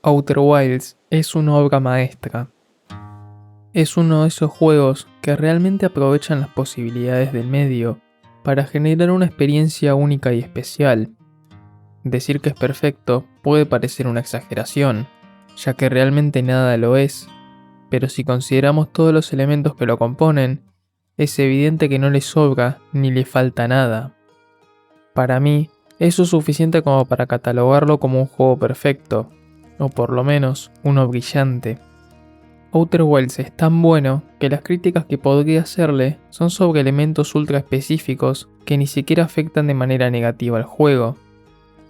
Outer Wilds es una obra maestra. Es uno de esos juegos que realmente aprovechan las posibilidades del medio para generar una experiencia única y especial. Decir que es perfecto puede parecer una exageración, ya que realmente nada lo es, pero si consideramos todos los elementos que lo componen, es evidente que no le sobra ni le falta nada. Para mí, eso es suficiente como para catalogarlo como un juego perfecto, o por lo menos uno brillante. Outer Wilds es tan bueno que las críticas que podría hacerle son sobre elementos ultra específicos que ni siquiera afectan de manera negativa al juego,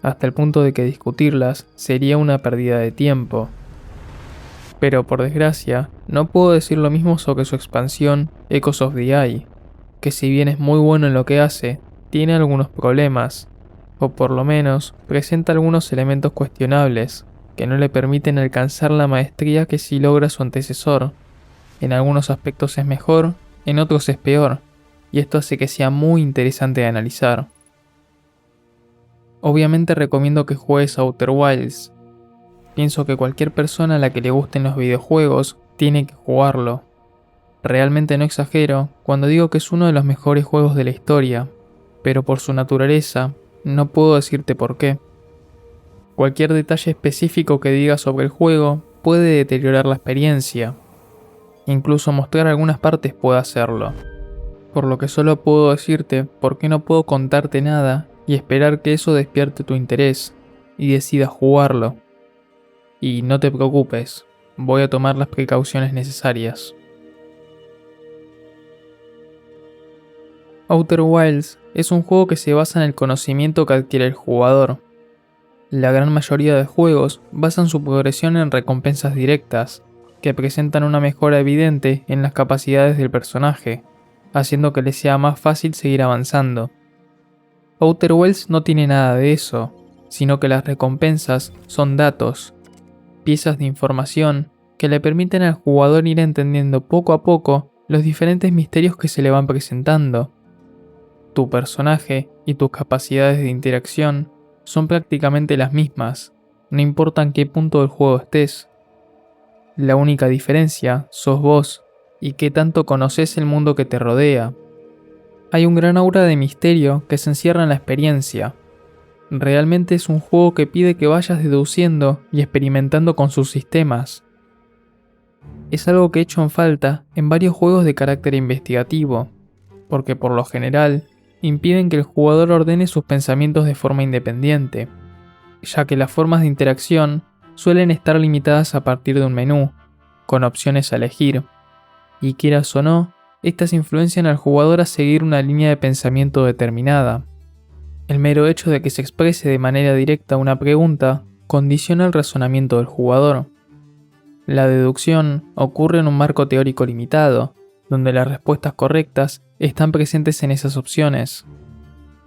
hasta el punto de que discutirlas sería una pérdida de tiempo. Pero por desgracia, no puedo decir lo mismo sobre su expansión Echoes of the Eye, que si bien es muy bueno en lo que hace, tiene algunos problemas, o por lo menos presenta algunos elementos cuestionables, que no le permiten alcanzar la maestría que sí logra su antecesor. En algunos aspectos es mejor, en otros es peor, y esto hace que sea muy interesante de analizar. Obviamente recomiendo que juegues a Outer Wilds. Pienso que cualquier persona a la que le gusten los videojuegos tiene que jugarlo. Realmente no exagero cuando digo que es uno de los mejores juegos de la historia, pero por su naturaleza, no puedo decirte por qué. Cualquier detalle específico que diga sobre el juego puede deteriorar la experiencia. Incluso mostrar algunas partes puede hacerlo. Por lo que solo puedo decirte por qué no puedo contarte nada y esperar que eso despierte tu interés y decidas jugarlo. Y no te preocupes, voy a tomar las precauciones necesarias. Outer Wilds es un juego que se basa en el conocimiento que adquiere el jugador. La gran mayoría de juegos basan su progresión en recompensas directas, que presentan una mejora evidente en las capacidades del personaje, haciendo que le sea más fácil seguir avanzando. Outer Wilds no tiene nada de eso, sino que las recompensas son datos, piezas de información que le permiten al jugador ir entendiendo poco a poco los diferentes misterios que se le van presentando. Tu personaje y tus capacidades de interacción son prácticamente las mismas, no importa en qué punto del juego estés. La única diferencia sos vos y qué tanto conoces el mundo que te rodea. Hay un gran aura de misterio que se encierra en la experiencia. Realmente es un juego que pide que vayas deduciendo y experimentando con sus sistemas. Es algo que he hecho en falta en varios juegos de carácter investigativo, porque por lo general impiden que el jugador ordene sus pensamientos de forma independiente, ya que las formas de interacción suelen estar limitadas a partir de un menú, con opciones a elegir, y quieras o no, estas influencian al jugador a seguir una línea de pensamiento determinada. El mero hecho de que se exprese de manera directa una pregunta condiciona el razonamiento del jugador. La deducción ocurre en un marco teórico limitado, donde las respuestas correctas están presentes en esas opciones,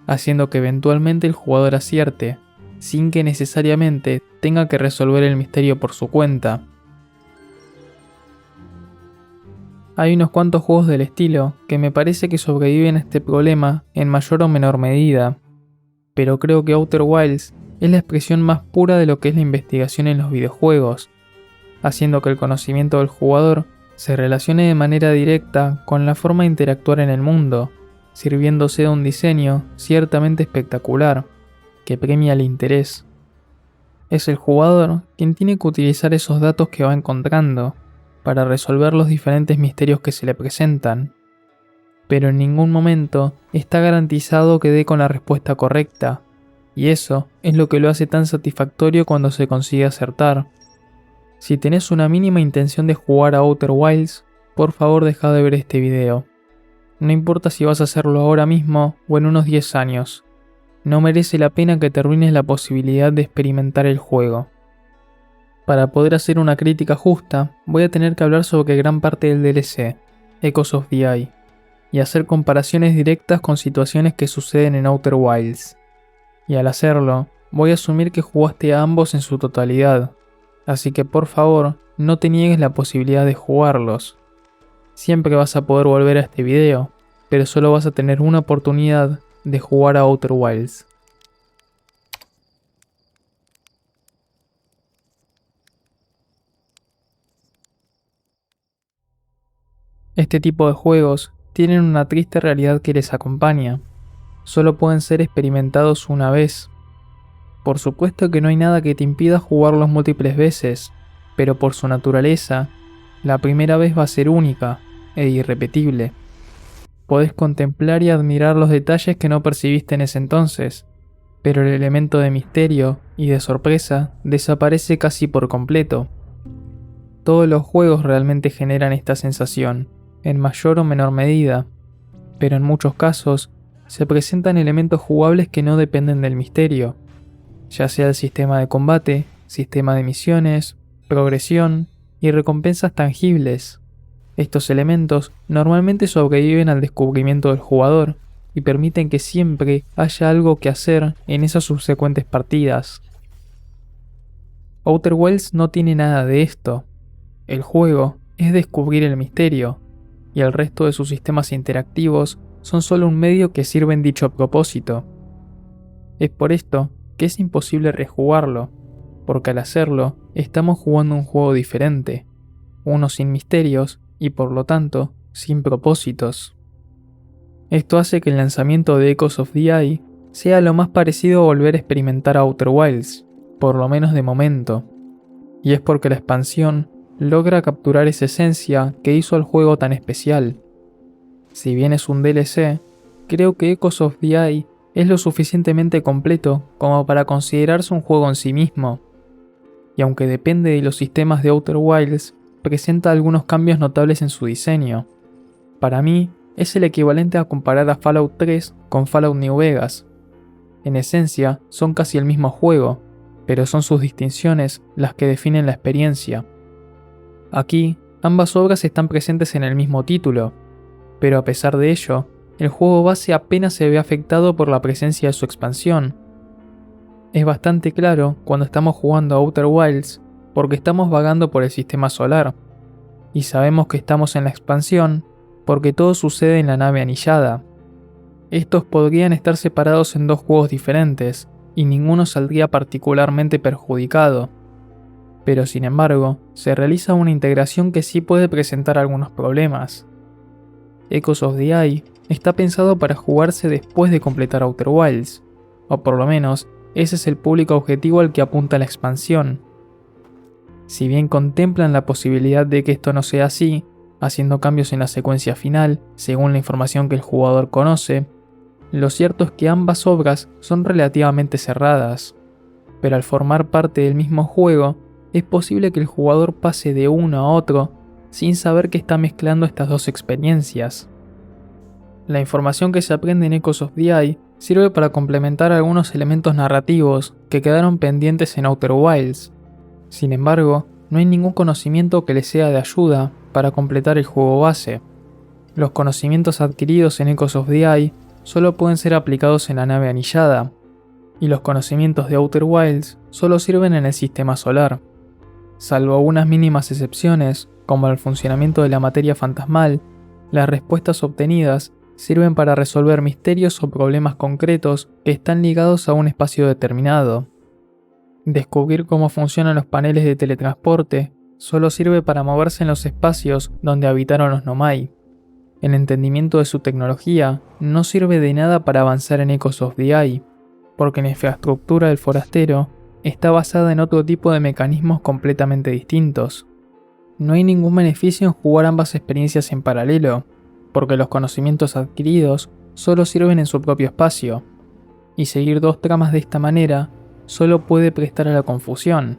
haciendo que eventualmente el jugador acierte, sin que necesariamente tenga que resolver el misterio por su cuenta. Hay unos cuantos juegos del estilo que me parece que sobreviven a este problema en mayor o menor medida, pero creo que Outer Wilds es la expresión más pura de lo que es la investigación en los videojuegos, haciendo que el conocimiento del jugador se relacione de manera directa con la forma de interactuar en el mundo, sirviéndose de un diseño ciertamente espectacular, que premia el interés. Es el jugador quien tiene que utilizar esos datos que va encontrando para resolver los diferentes misterios que se le presentan, pero en ningún momento está garantizado que dé con la respuesta correcta, y eso es lo que lo hace tan satisfactorio cuando se consigue acertar. Si tenés una mínima intención de jugar a Outer Wilds, por favor deja de ver este video. No importa si vas a hacerlo ahora mismo o en unos 10 años. No merece la pena que te arruines la posibilidad de experimentar el juego. Para poder hacer una crítica justa, voy a tener que hablar sobre gran parte del DLC, Echoes of the Eye, y hacer comparaciones directas con situaciones que suceden en Outer Wilds. Y al hacerlo, voy a asumir que jugaste a ambos en su totalidad, así que por favor, no te niegues la posibilidad de jugarlos. Siempre vas a poder volver a este video, pero solo vas a tener una oportunidad de jugar a Outer Wilds. Este tipo de juegos tienen una triste realidad que les acompaña. Solo pueden ser experimentados una vez. Por supuesto que no hay nada que te impida jugarlos múltiples veces, pero por su naturaleza, la primera vez va a ser única e irrepetible. Podés contemplar y admirar los detalles que no percibiste en ese entonces, pero el elemento de misterio y de sorpresa desaparece casi por completo. Todos los juegos realmente generan esta sensación, en mayor o menor medida, pero en muchos casos se presentan elementos jugables que no dependen del misterio, ya sea el sistema de combate, sistema de misiones, progresión y recompensas tangibles. Estos elementos normalmente sobreviven al descubrimiento del jugador y permiten que siempre haya algo que hacer en esas subsecuentes partidas. Outer Wilds no tiene nada de esto. El juego es descubrir el misterio, y el resto de sus sistemas interactivos son solo un medio que sirve en dicho propósito. Es por esto que es imposible rejugarlo, porque al hacerlo estamos jugando un juego diferente, uno sin misterios y por lo tanto sin propósitos. Esto hace que el lanzamiento de Echoes of the Eye sea lo más parecido a volver a experimentar Outer Wilds, por lo menos de momento, y es porque la expansión logra capturar esa esencia que hizo al juego tan especial. Si bien es un DLC, creo que Echoes of the Eye es lo suficientemente completo como para considerarse un juego en sí mismo, y aunque depende de los sistemas de Outer Wilds, presenta algunos cambios notables en su diseño. Para mí, es el equivalente a comparar a Fallout 3 con Fallout New Vegas. En esencia, son casi el mismo juego, pero son sus distinciones las que definen la experiencia. Aquí, ambas obras están presentes en el mismo título, pero a pesar de ello, el juego base apenas se ve afectado por la presencia de su expansión. Es bastante claro cuando estamos jugando a Outer Wilds porque estamos vagando por el sistema solar, y sabemos que estamos en la expansión porque todo sucede en la nave anillada. Estos podrían estar separados en dos juegos diferentes, y ninguno saldría particularmente perjudicado. Pero sin embargo, se realiza una integración que sí puede presentar algunos problemas. Echoes of the Eye está pensado para jugarse después de completar Outer Wilds, o por lo menos ese es el público objetivo al que apunta la expansión. Si bien contemplan la posibilidad de que esto no sea así, haciendo cambios en la secuencia final según la información que el jugador conoce, lo cierto es que ambas obras son relativamente cerradas, pero al formar parte del mismo juego, es posible que el jugador pase de uno a otro sin saber que está mezclando estas dos experiencias. La información que se aprende en Echoes of the Eye sirve para complementar algunos elementos narrativos que quedaron pendientes en Outer Wilds. Sin embargo, no hay ningún conocimiento que le sea de ayuda para completar el juego base. Los conocimientos adquiridos en Echoes of the Eye solo pueden ser aplicados en la nave anillada, y los conocimientos de Outer Wilds solo sirven en el sistema solar. Salvo unas mínimas excepciones, como el funcionamiento de la materia fantasmal, las respuestas obtenidas sirven para resolver misterios o problemas concretos que están ligados a un espacio determinado. Descubrir cómo funcionan los paneles de teletransporte solo sirve para moverse en los espacios donde habitaron los Nomai. El entendimiento de su tecnología no sirve de nada para avanzar en Echoes of the Eye, porque la infraestructura del forastero está basada en otro tipo de mecanismos completamente distintos. No hay ningún beneficio en jugar ambas experiencias en paralelo, porque los conocimientos adquiridos solo sirven en su propio espacio, y seguir dos tramas de esta manera solo puede prestar a la confusión.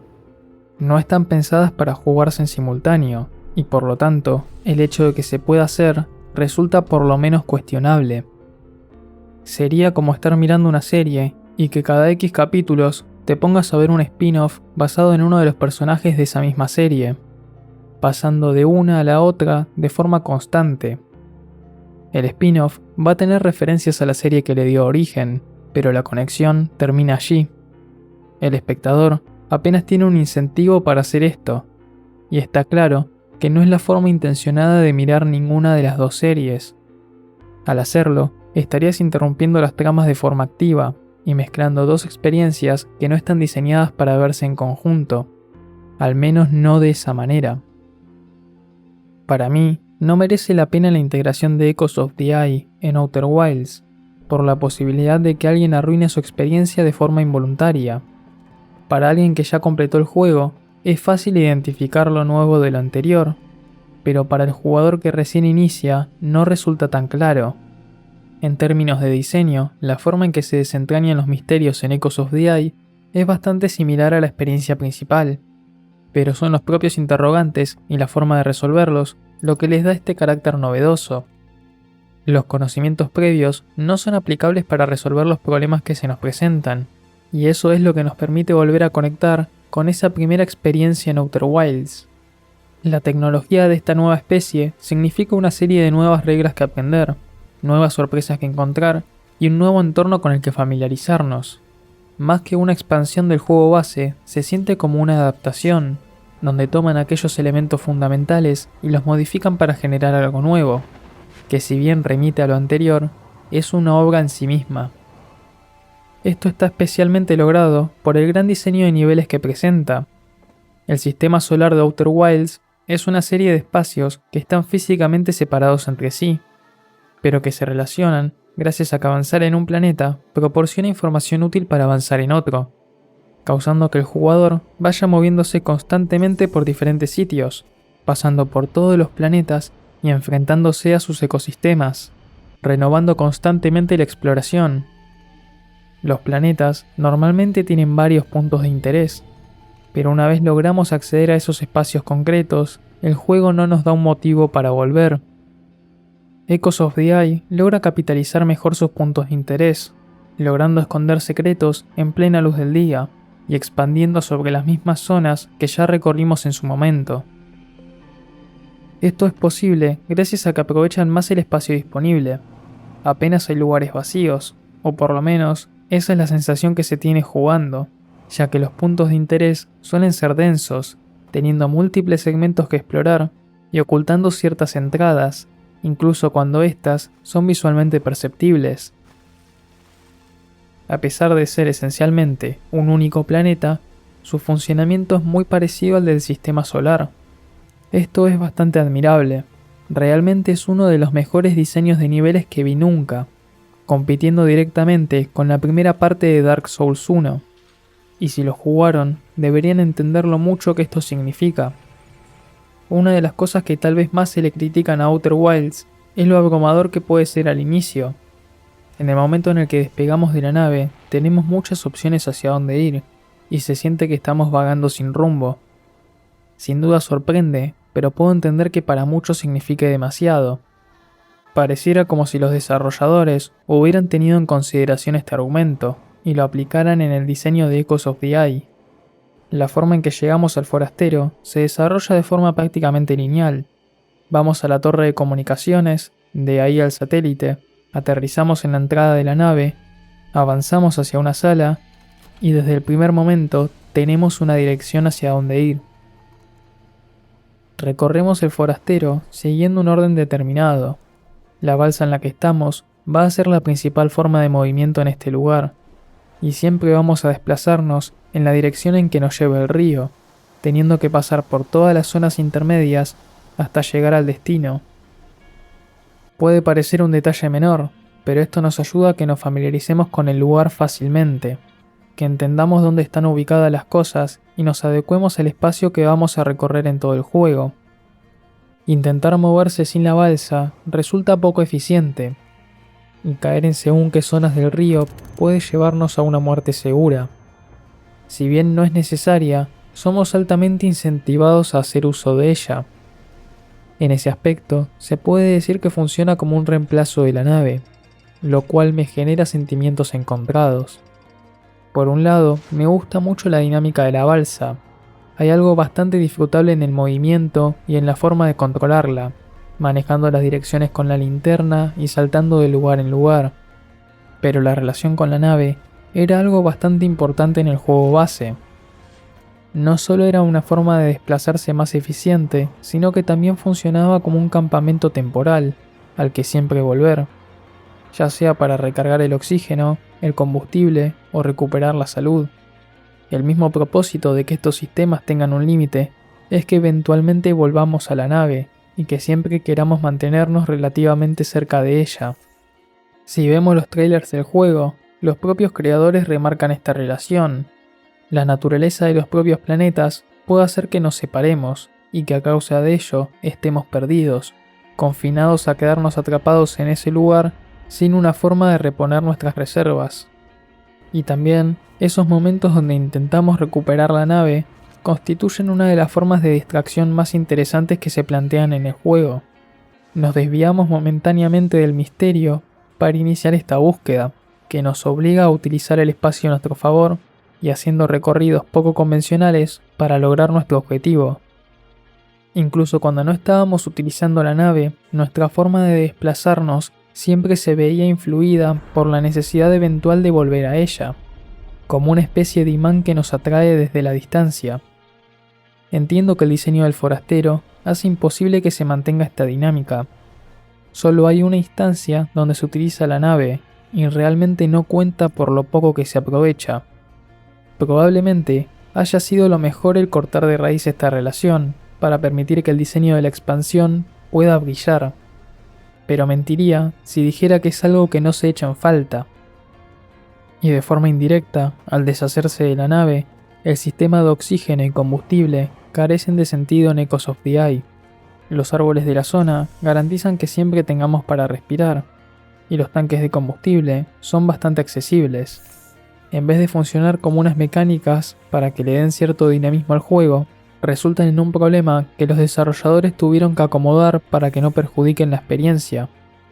No están pensadas para jugarse en simultáneo, y por lo tanto, el hecho de que se pueda hacer resulta por lo menos cuestionable. Sería como estar mirando una serie y que cada X capítulos te pongas a ver un spin-off basado en uno de los personajes de esa misma serie, pasando de una a la otra de forma constante. El spin-off va a tener referencias a la serie que le dio origen, pero la conexión termina allí. El espectador apenas tiene un incentivo para hacer esto, y está claro que no es la forma intencionada de mirar ninguna de las dos series. Al hacerlo, estarías interrumpiendo las tramas de forma activa y mezclando dos experiencias que no están diseñadas para verse en conjunto, al menos no de esa manera. Para mí, No merece la pena la integración de Echoes of the Eye en Outer Wilds, por la posibilidad de que alguien arruine su experiencia de forma involuntaria. Para alguien que ya completó el juego, es fácil identificar lo nuevo de lo anterior, pero para el jugador que recién inicia no resulta tan claro. En términos de diseño, la forma en que se desentrañan los misterios en Echoes of the Eye es bastante similar a la experiencia principal, pero son los propios interrogantes y la forma de resolverlos lo que les da este carácter novedoso. Los conocimientos previos no son aplicables para resolver los problemas que se nos presentan, y eso es lo que nos permite volver a conectar con esa primera experiencia en Outer Wilds. La tecnología de esta nueva especie significa una serie de nuevas reglas que aprender, nuevas sorpresas que encontrar y un nuevo entorno con el que familiarizarnos. Más que una expansión del juego base, se siente como una adaptación, donde toman aquellos elementos fundamentales y los modifican para generar algo nuevo, que si bien remite a lo anterior, es una obra en sí misma. Esto está especialmente logrado por el gran diseño de niveles que presenta. El sistema solar de Outer Wilds es una serie de espacios que están físicamente separados entre sí, pero que se relacionan gracias a que avanzar en un planeta proporciona información útil para avanzar en otro, causando que el jugador vaya moviéndose constantemente por diferentes sitios, pasando por todos los planetas y enfrentándose a sus ecosistemas, renovando constantemente la exploración. Los planetas normalmente tienen varios puntos de interés, pero una vez logramos acceder a esos espacios concretos, el juego no nos da un motivo para volver. Echoes of the Eye logra capitalizar mejor sus puntos de interés, logrando esconder secretos en plena luz del día y expandiendo sobre las mismas zonas que ya recorrimos en su momento. Esto es posible gracias a que aprovechan más el espacio disponible. Apenas hay lugares vacíos, o por lo menos esa es la sensación que se tiene jugando, ya que los puntos de interés suelen ser densos, teniendo múltiples segmentos que explorar y ocultando ciertas entradas, incluso cuando éstas son visualmente perceptibles. A pesar de ser esencialmente un único planeta, su funcionamiento es muy parecido al del sistema solar. Esto es bastante admirable. Realmente es uno de los mejores diseños de niveles que vi nunca, compitiendo directamente con la primera parte de Dark Souls 1. Y si lo jugaron, deberían entender lo mucho que esto significa. Una de las cosas que tal vez más se le critican a Outer Wilds es lo abrumador que puede ser al inicio. En el momento en el que despegamos de la nave, tenemos muchas opciones hacia dónde ir, y se siente que estamos vagando sin rumbo. Sin duda sorprende, pero puedo entender que para muchos signifique demasiado. Pareciera como si los desarrolladores hubieran tenido en consideración este argumento, y lo aplicaran en el diseño de Echoes of the Eye. La forma en que llegamos al forastero se desarrolla de forma prácticamente lineal. Vamos a la torre de comunicaciones, de ahí al satélite, aterrizamos en la entrada de la nave, avanzamos hacia una sala, y desde el primer momento tenemos una dirección hacia dónde ir. Recorremos el forastero siguiendo un orden determinado. La balsa en la que estamos va a ser la principal forma de movimiento en este lugar, y siempre vamos a desplazarnos en la dirección en que nos lleve el río, teniendo que pasar por todas las zonas intermedias hasta llegar al destino. Puede parecer un detalle menor, pero esto nos ayuda a que nos familiaricemos con el lugar fácilmente, que entendamos dónde están ubicadas las cosas y nos adecuemos al espacio que vamos a recorrer en todo el juego. Intentar moverse sin la balsa resulta poco eficiente, y caer en según qué zonas del río puede llevarnos a una muerte segura. Si bien no es necesaria, somos altamente incentivados a hacer uso de ella. En ese aspecto, se puede decir que funciona como un reemplazo de la nave, lo cual me genera sentimientos encontrados. Por un lado, me gusta mucho la dinámica de la balsa. Hay algo bastante disfrutable en el movimiento y en la forma de controlarla, manejando las direcciones con la linterna y saltando de lugar en lugar. Pero la relación con la nave era algo bastante importante en el juego base. No solo era una forma de desplazarse más eficiente, sino que también funcionaba como un campamento temporal, al que siempre volver, ya sea para recargar el oxígeno, el combustible o recuperar la salud. El mismo propósito de que estos sistemas tengan un límite es que eventualmente volvamos a la nave, y que siempre queramos mantenernos relativamente cerca de ella. Si vemos los trailers del juego, los propios creadores remarcan esta relación. La naturaleza de los propios planetas puede hacer que nos separemos y que a causa de ello estemos perdidos, confinados a quedarnos atrapados en ese lugar sin una forma de reponer nuestras reservas. Y también, esos momentos donde intentamos recuperar la nave constituyen una de las formas de distracción más interesantes que se plantean en el juego. Nos desviamos momentáneamente del misterio para iniciar esta búsqueda, que nos obliga a utilizar el espacio a nuestro favor y haciendo recorridos poco convencionales para lograr nuestro objetivo. Incluso cuando no estábamos utilizando la nave, nuestra forma de desplazarnos siempre se veía influida por la necesidad eventual de volver a ella, como una especie de imán que nos atrae desde la distancia. Entiendo que el diseño del forastero hace imposible que se mantenga esta dinámica. Solo hay una instancia donde se utiliza la nave y realmente no cuenta por lo poco que se aprovecha. Probablemente haya sido lo mejor el cortar de raíz esta relación para permitir que el diseño de la expansión pueda brillar. Pero mentiría si dijera que es algo que no se echa en falta. Y de forma indirecta, al deshacerse de la nave, el sistema de oxígeno y combustible carecen de sentido en Echoes of the Eye. Los árboles de la zona garantizan que siempre tengamos para respirar, y los tanques de combustible son bastante accesibles. En vez de funcionar como unas mecánicas para que le den cierto dinamismo al juego, resultan en un problema que los desarrolladores tuvieron que acomodar para que no perjudiquen la experiencia,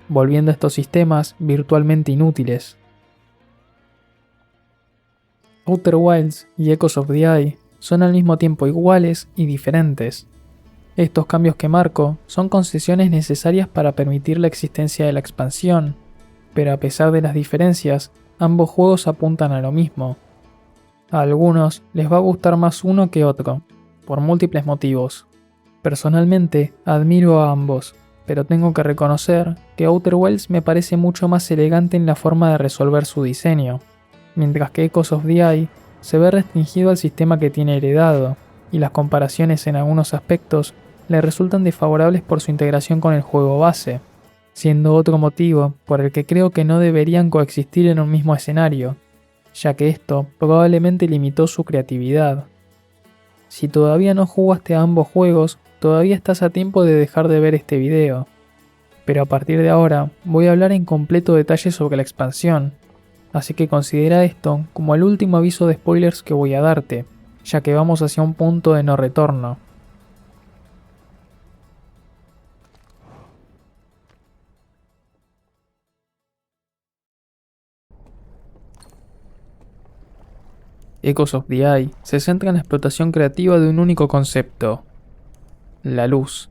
volviendo a estos sistemas virtualmente inútiles. Outer Wilds y Echoes of the Eye son al mismo tiempo iguales y diferentes. Estos cambios que marco son concesiones necesarias para permitir la existencia de la expansión, pero a pesar de las diferencias, ambos juegos apuntan a lo mismo. A algunos les va a gustar más uno que otro, por múltiples motivos. Personalmente, admiro a ambos, pero tengo que reconocer que Outer Wilds me parece mucho más elegante en la forma de resolver su diseño, mientras que Echoes of the Eye se ve restringido al sistema que tiene heredado, y las comparaciones en algunos aspectos le resultan desfavorables por su integración con el juego base, siendo otro motivo por el que creo que no deberían coexistir en un mismo escenario, ya que esto probablemente limitó su creatividad. Si todavía no jugaste a ambos juegos, todavía estás a tiempo de dejar de ver este video, pero a partir de ahora voy a hablar en completo detalle sobre la expansión, así que considera esto como el último aviso de spoilers que voy a darte, ya que vamos hacia un punto de no retorno. Echoes of the Eye se centra en la explotación creativa de un único concepto: la luz.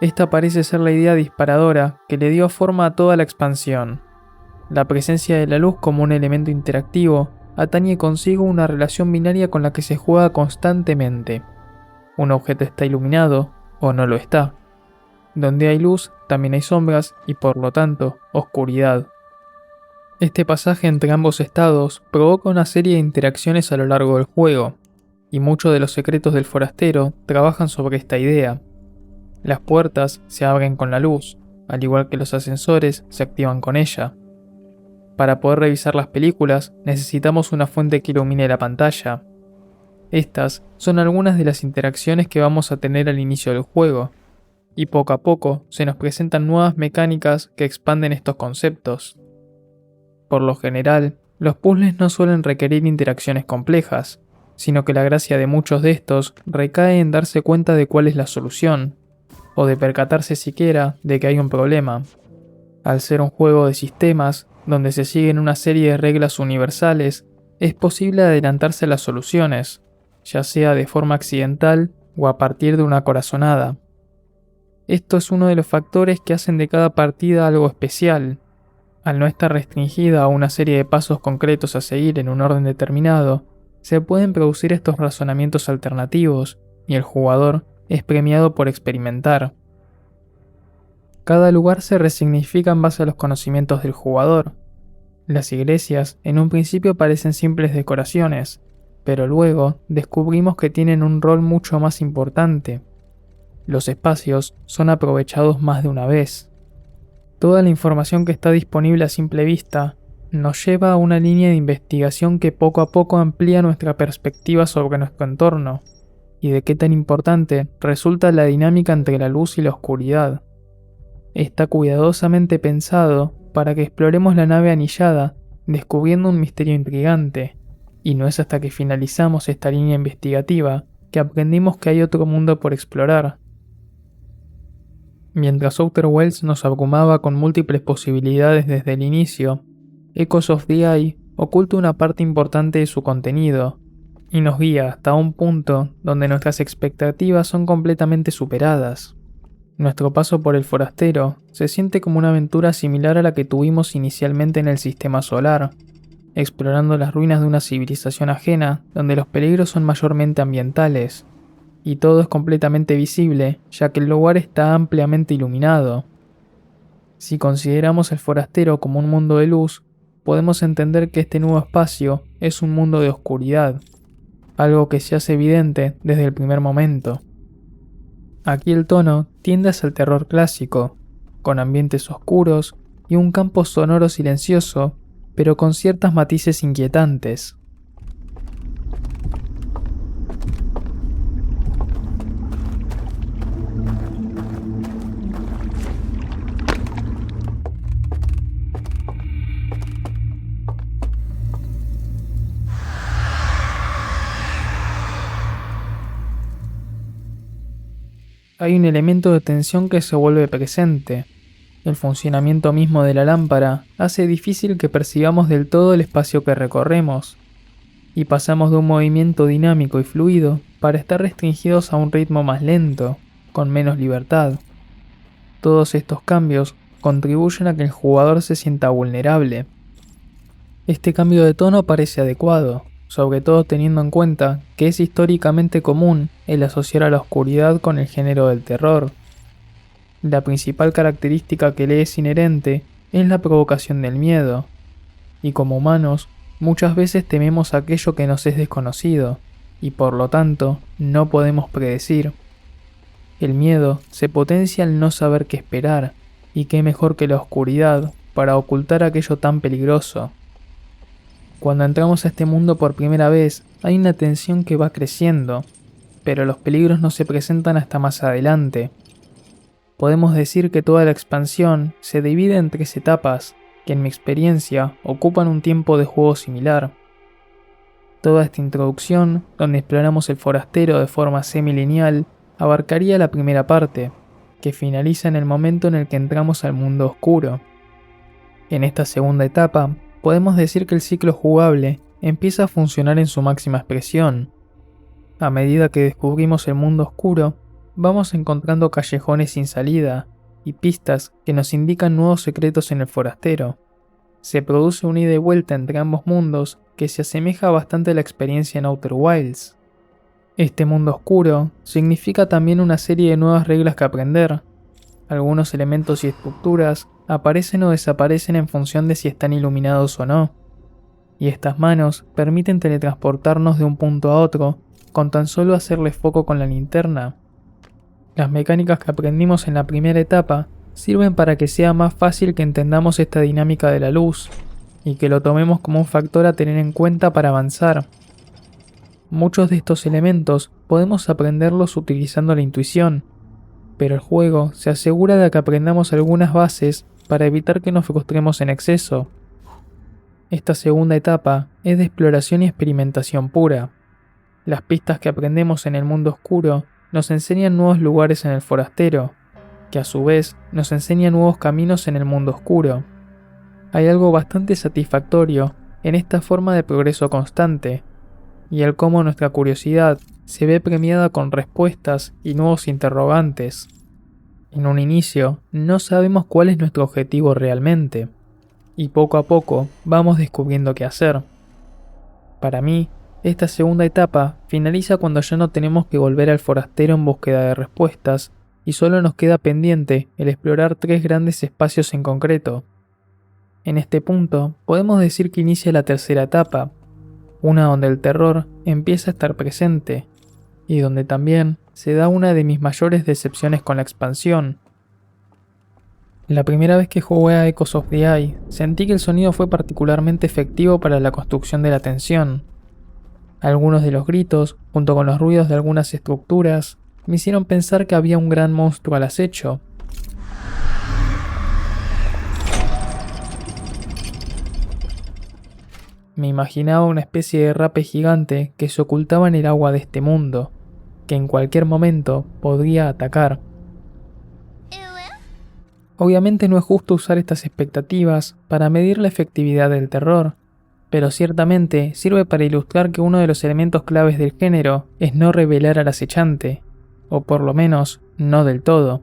Esta parece ser la idea disparadora que le dio forma a toda la expansión. La presencia de la luz como un elemento interactivo atañe consigo una relación binaria con la que se juega constantemente. Un objeto está iluminado o no lo está. Donde hay luz, también hay sombras y por lo tanto, oscuridad. Este pasaje entre ambos estados provoca una serie de interacciones a lo largo del juego, y muchos de los secretos del forastero trabajan sobre esta idea. Las puertas se abren con la luz, al igual que los ascensores se activan con ella. Para poder revisar las películas necesitamos una fuente que ilumine la pantalla. Estas son algunas de las interacciones que vamos a tener al inicio del juego, y poco a poco se nos presentan nuevas mecánicas que expanden estos conceptos. Por lo general, los puzzles no suelen requerir interacciones complejas, sino que la gracia de muchos de estos recae en darse cuenta de cuál es la solución, o de percatarse siquiera de que hay un problema. Al ser un juego de sistemas, donde se siguen una serie de reglas universales, es posible adelantarse a las soluciones, ya sea de forma accidental o a partir de una corazonada. Esto es uno de los factores que hacen de cada partida algo especial. Al no estar restringida a una serie de pasos concretos a seguir en un orden determinado, se pueden producir estos razonamientos alternativos, y el jugador es premiado por experimentar. Cada lugar se resignifica en base a los conocimientos del jugador. Las iglesias en un principio parecen simples decoraciones, pero luego descubrimos que tienen un rol mucho más importante. los espacios son aprovechados más de una vez. Toda la información que está disponible a simple vista nos lleva a una línea de investigación que poco a poco amplía nuestra perspectiva sobre nuestro entorno y de qué tan importante resulta la dinámica entre la luz y la oscuridad. Está cuidadosamente pensado para que exploremos la nave anillada descubriendo un misterio intrigante, y no es hasta que finalizamos esta línea investigativa que aprendimos que hay otro mundo por explorar. Mientras Outer Wilds nos abrumaba con múltiples posibilidades desde el inicio, Echoes of the Eye oculta una parte importante de su contenido, y nos guía hasta un punto donde nuestras expectativas son completamente superadas. Nuestro paso por el Forastero se siente como una aventura similar a la que tuvimos inicialmente en el Sistema Solar, explorando las ruinas de una civilización ajena donde los peligros son mayormente ambientales, y todo es completamente visible ya que el lugar está ampliamente iluminado. Si consideramos el Forastero como un mundo de luz, podemos entender que este nuevo espacio es un mundo de oscuridad, algo que se hace evidente desde el primer momento. Aquí el tono tiende hacia el terror clásico, con ambientes oscuros y un campo sonoro silencioso, pero con ciertos matices inquietantes. Hay un elemento de tensión que se vuelve presente. El funcionamiento mismo de la lámpara hace difícil que percibamos del todo el espacio que recorremos, y pasamos de un movimiento dinámico y fluido para estar restringidos a un ritmo más lento, con menos libertad. Todos estos cambios contribuyen a que el jugador se sienta vulnerable. Este cambio de tono parece adecuado, sobre todo teniendo en cuenta que es históricamente común el asociar a la oscuridad con el género del terror. La principal característica que le es inherente es la provocación del miedo, y como humanos muchas veces tememos aquello que nos es desconocido, y por lo tanto no podemos predecir. El miedo se potencia al no saber qué esperar, y qué mejor que la oscuridad para ocultar aquello tan peligroso. Cuando entramos a este mundo por primera vez, hay una tensión que va creciendo, pero los peligros no se presentan hasta más adelante. Podemos decir que toda la expansión se divide en 3 etapas, que en mi experiencia ocupan un tiempo de juego similar. Toda esta introducción, donde exploramos el Forastero de forma semilineal, abarcaría la primera parte, que finaliza en el momento en el que entramos al mundo oscuro. En esta segunda etapa, podemos decir que el ciclo jugable empieza a funcionar en su máxima expresión. A medida que descubrimos el mundo oscuro, vamos encontrando callejones sin salida y pistas que nos indican nuevos secretos en el Forastero. Se produce un ida y vuelta entre ambos mundos que se asemeja bastante a la experiencia en Outer Wilds. Este mundo oscuro significa también una serie de nuevas reglas que aprender. Algunos elementos y estructuras aparecen o desaparecen en función de si están iluminados o no, y estas manos permiten teletransportarnos de un punto a otro con tan solo hacerle foco con la linterna. Las mecánicas que aprendimos en la primera etapa sirven para que sea más fácil que entendamos esta dinámica de la luz y que lo tomemos como un factor a tener en cuenta para avanzar. Muchos de estos elementos podemos aprenderlos utilizando la intuición, pero el juego se asegura de que aprendamos algunas bases para evitar que nos frustremos en exceso. Esta segunda etapa es de exploración y experimentación pura. Las pistas que aprendemos en el mundo oscuro nos enseñan nuevos lugares en el Forastero, que a su vez nos enseñan nuevos caminos en el mundo oscuro. Hay algo bastante satisfactorio en esta forma de progreso constante, y el cómo nuestra curiosidad se ve premiada con respuestas y nuevos interrogantes. En un inicio, no sabemos cuál es nuestro objetivo realmente, y poco a poco vamos descubriendo qué hacer. Para mí, esta segunda etapa finaliza cuando ya no tenemos que volver al Forastero en búsqueda de respuestas, y solo nos queda pendiente el explorar 3 grandes espacios en concreto. En este punto, podemos decir que inicia la tercera etapa, una donde el terror empieza a estar presente, y donde también se da una de mis mayores decepciones con la expansión. La primera vez que jugué a Echoes of the Eye, sentí que el sonido fue particularmente efectivo para la construcción de la tensión. Algunos de los gritos, junto con los ruidos de algunas estructuras, me hicieron pensar que había un gran monstruo al acecho. Me imaginaba una especie de rape gigante que se ocultaba en el agua de este mundo, que en cualquier momento podría atacar. Obviamente no es justo usar estas expectativas para medir la efectividad del terror, pero ciertamente sirve para ilustrar que uno de los elementos claves del género es no revelar al acechante, o por lo menos no del todo.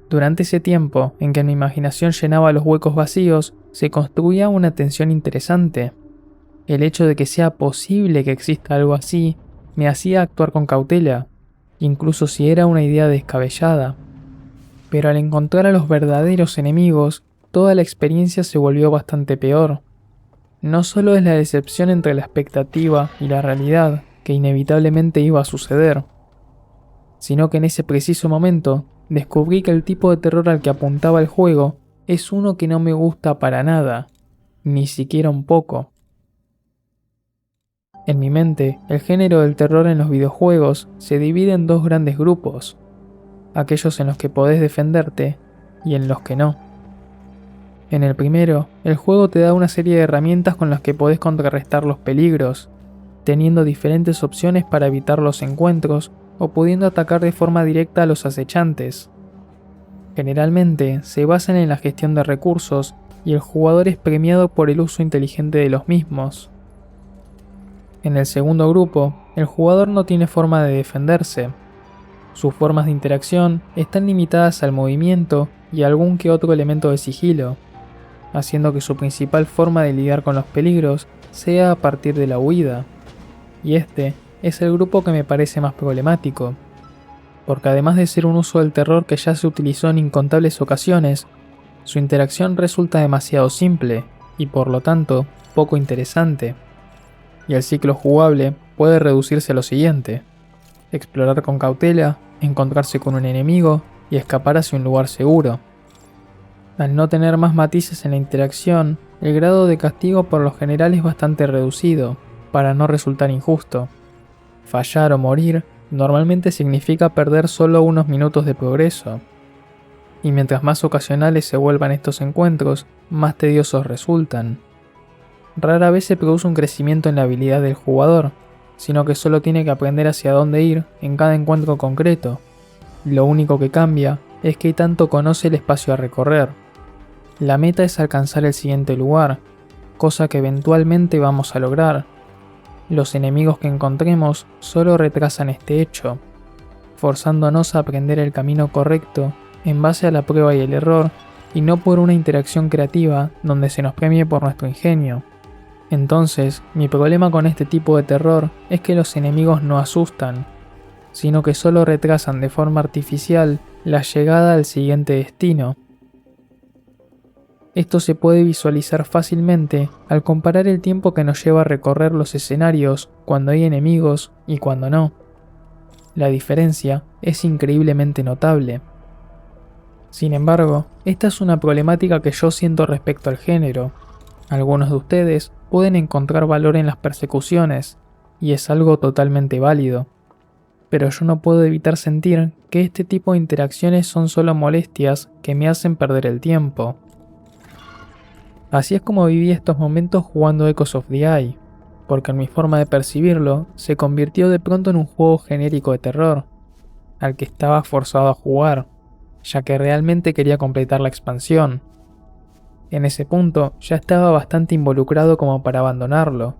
Durante ese tiempo en que mi imaginación llenaba los huecos vacíos, se construía una tensión interesante. El hecho de que sea posible que exista algo así me hacía actuar con cautela, incluso si era una idea descabellada. Pero al encontrar a los verdaderos enemigos, toda la experiencia se volvió bastante peor. No solo es la decepción entre la expectativa y la realidad que inevitablemente iba a suceder, sino que en ese preciso momento descubrí que el tipo de terror al que apuntaba el juego es uno que no me gusta para nada, ni siquiera un poco. En mi mente, el género del terror en los videojuegos se divide en dos grandes grupos, aquellos en los que podés defenderte y en los que no. En el primero, el juego te da una serie de herramientas con las que podés contrarrestar los peligros, teniendo diferentes opciones para evitar los encuentros o pudiendo atacar de forma directa a los acechantes. Generalmente se basan en la gestión de recursos y el jugador es premiado por el uso inteligente de los mismos. En el segundo grupo, el jugador no tiene forma de defenderse. Sus formas de interacción están limitadas al movimiento y a algún que otro elemento de sigilo, haciendo que su principal forma de lidiar con los peligros sea a partir de la huida. Y este es el grupo que me parece más problemático, porque además de ser un uso del terror que ya se utilizó en incontables ocasiones, su interacción resulta demasiado simple y por lo tanto poco interesante. Y el ciclo jugable puede reducirse a lo siguiente: explorar con cautela, encontrarse con un enemigo y escapar hacia un lugar seguro. Al no tener más matices en la interacción, el grado de castigo por lo general es bastante reducido, para no resultar injusto. Fallar o morir normalmente significa perder solo unos minutos de progreso. Y mientras más ocasionales se vuelvan estos encuentros, más tediosos resultan. Rara vez se produce un crecimiento en la habilidad del jugador, sino que solo tiene que aprender hacia dónde ir en cada encuentro concreto. Lo único que cambia es que tanto conoce el espacio a recorrer. La meta es alcanzar el siguiente lugar, cosa que eventualmente vamos a lograr. Los enemigos que encontremos solo retrasan este hecho, forzándonos a aprender el camino correcto en base a la prueba y el error, y no por una interacción creativa donde se nos premie por nuestro ingenio. Entonces, mi problema con este tipo de terror es que los enemigos no asustan, sino que solo retrasan de forma artificial la llegada al siguiente destino. Esto se puede visualizar fácilmente al comparar el tiempo que nos lleva a recorrer los escenarios cuando hay enemigos y cuando no. La diferencia es increíblemente notable. Sin embargo, esta es una problemática que yo siento respecto al género. Algunos de ustedes pueden encontrar valor en las persecuciones, y es algo totalmente válido. Pero yo no puedo evitar sentir que este tipo de interacciones son solo molestias que me hacen perder el tiempo. Así es como viví estos momentos jugando Echoes of the Eye, porque en mi forma de percibirlo se convirtió de pronto en un juego genérico de terror, al que estaba forzado a jugar, ya que realmente quería completar la expansión. En ese punto ya estaba bastante involucrado como para abandonarlo.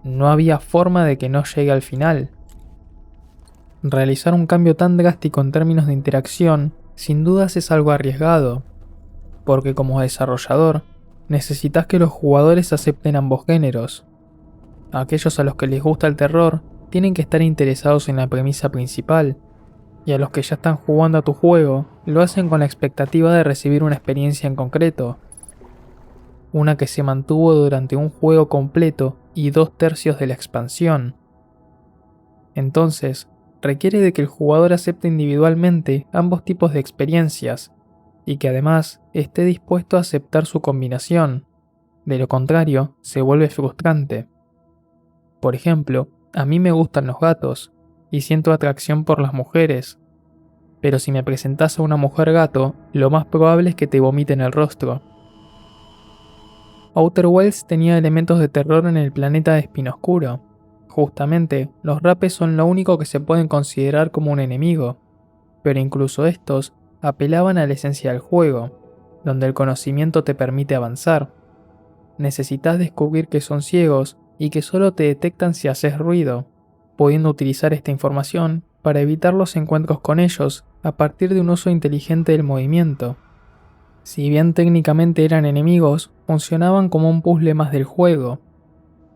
No había forma de que no llegue al final. Realizar un cambio tan drástico en términos de interacción sin dudas es algo arriesgado, porque como desarrollador necesitas que los jugadores acepten ambos géneros. Aquellos a los que les gusta el terror tienen que estar interesados en la premisa principal, y a los que ya están jugando a tu juego lo hacen con la expectativa de recibir una experiencia en concreto, una que se mantuvo durante un juego completo y 2/3 de la expansión. Entonces, requiere de que el jugador acepte individualmente ambos tipos de experiencias y que además esté dispuesto a aceptar su combinación. De lo contrario, se vuelve frustrante. Por ejemplo, a mí me gustan los gatos y siento atracción por las mujeres, pero si me presentas a una mujer gato, lo más probable es que te vomite en el rostro. Outer Wilds tenía elementos de terror en el planeta de Espinoscuro. Justamente, los rapes son lo único que se pueden considerar como un enemigo, pero incluso estos apelaban a la esencia del juego, donde el conocimiento te permite avanzar. Necesitas descubrir que son ciegos y que solo te detectan si haces ruido, pudiendo utilizar esta información para evitar los encuentros con ellos a partir de un uso inteligente del movimiento. Si bien técnicamente eran enemigos, funcionaban como un puzzle más del juego.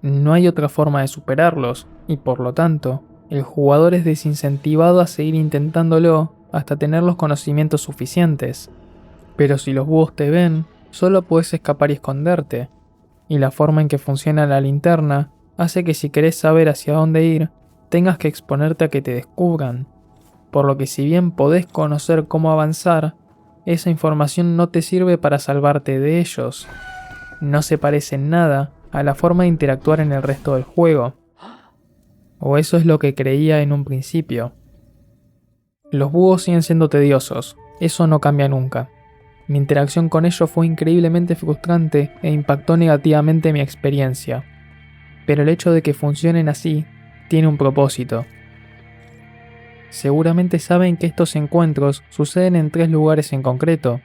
No hay otra forma de superarlos, y por lo tanto, el jugador es desincentivado a seguir intentándolo hasta tener los conocimientos suficientes. Pero si los búhos te ven, solo puedes escapar y esconderte, y la forma en que funciona la linterna hace que si querés saber hacia dónde ir, tengas que exponerte a que te descubran. Por lo que si bien podés conocer cómo avanzar, esa información no te sirve para salvarte de ellos. No se parece en nada a la forma de interactuar en el resto del juego. O eso es lo que creía en un principio. Los búhos siguen siendo tediosos, eso no cambia nunca. Mi interacción con ellos fue increíblemente frustrante e impactó negativamente mi experiencia. Pero el hecho de que funcionen así tiene un propósito. Seguramente saben que estos encuentros suceden en 3 lugares en concreto,